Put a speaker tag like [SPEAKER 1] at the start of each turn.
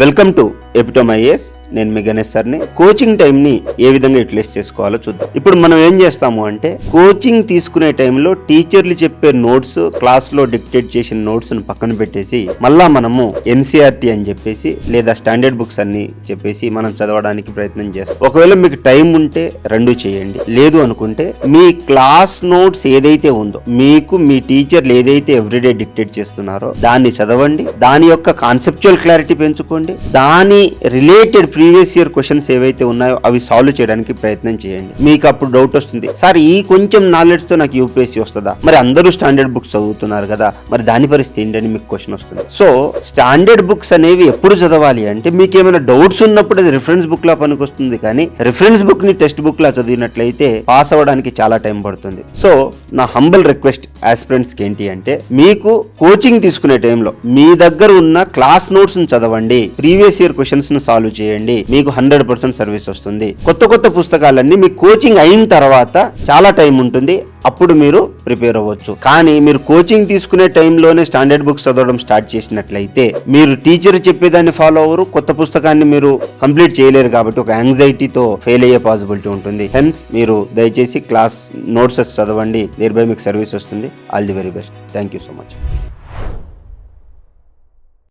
[SPEAKER 1] Welcome to epitome IAS. నేను మీ గణేష్ సార్ని. Coaching టైంని ఏ విధంగా యూటిలైజ్ చేసుకోవాలో చూద్దాం. ఇప్పుడు మనం ఏం చేస్తాము అంటే, కోచింగ్ తీసుకునే టైంలో టీచర్లు చెప్పే నోట్స్, క్లాస్లో డిక్టేట్ చేసిన నోట్స్ను పక్కన పెట్టేసి మళ్ళా మనము ఎన్సీఆర్టీ అని చెప్పేసి లేదా స్టాండర్డ్ బుక్స్ అన్ని చెప్పేసి మనం చదవడానికి ప్రయత్నం చేస్తాం. ఒకవేళ మీకు టైం ఉంటే రెండు చేయండి, లేదు అనుకుంటే మీ క్లాస్ నోట్స్ ఏదైతే ఉందో, మీకు మీ టీచర్లు ఏదైతే ఎవ్రీడే డిక్టేట్ చేస్తున్నారో దాన్ని చదవండి. దాని యొక్క కాన్సెప్చువల్ క్లారిటీ పెంచుకోండి. దాని రిలేటెడ్ ప్రీవియస్ ఇయర్ క్వశ్చన్స్ ఏవైతే ఉన్నాయో అవి సాల్వ్ చేయడానికి ప్రయత్నం చేయండి. మీకు అప్పుడు డౌట్ వస్తుంది, సార్ ఈ కొంచెం నాలెడ్జ్ తో నాకు యూపీఎస్సీ వస్తుందా? మరి అందరూ స్టాండర్డ్ బుక్స్ చదువుతున్నారు కదా, మరి దాని పరిస్థితి ఏంటని మీకు క్వశ్చన్ వస్తుంది. సో స్టాండర్డ్ బుక్స్ అనేవి ఎప్పుడు చదవాలి అంటే, మీకు ఏమైనా డౌట్స్ ఉన్నప్పుడు అది రిఫరెన్స్ బుక్ లా పనికొస్తుంది. కానీ రిఫరెన్స్ బుక్ ని టెక్స్ట్ బుక్ లా చదివినట్లయితే పాస్ అవ్వడానికి చాలా టైం పడుతుంది. సో నా హంబల్ రిక్వెస్ట్ ఆస్పిరెంట్స్ కి ఏంటి అంటే, మీకు కోచింగ్ తీసుకునే టైంలో మీ దగ్గర ఉన్న క్లాస్ నోట్స్ ని చదవండి, ప్రీవియస్ ఇయర్ క్వశ్చన్స్ ను సాల్వ్ చేయండి. మీకు 100% సర్వీస్ వస్తుంది. కొత్త పుస్తకాలన్నీ మీ కోచింగ్ అయిన తర్వాత చాలా టైం ఉంటుంది, అప్పుడు మీరు ప్రిపేర్ అవ్వచ్చు. కానీ మీరు కోచింగ్ తీసుకునే టైంలోనే స్టాండర్డ్ బుక్స్ చదవడం స్టార్ట్ చేసినట్లయితే మీరు టీచర్ చెప్పేదాన్ని ఫాలో అవ్వరు, కొత్త పుస్తకాన్ని మీరు కంప్లీట్ చేయలేరు. కాబట్టి ఒక యాంగ్జైటీతో ఫెయిల్ అయ్యే పాసిబిలిటీ ఉంటుంది. హెన్స్ మీరు దయచేసి క్లాస్ నోట్స్ చదవండి, దేర్ బై మీకు సర్వీస్ వస్తుంది. All the very best. Thank you so much.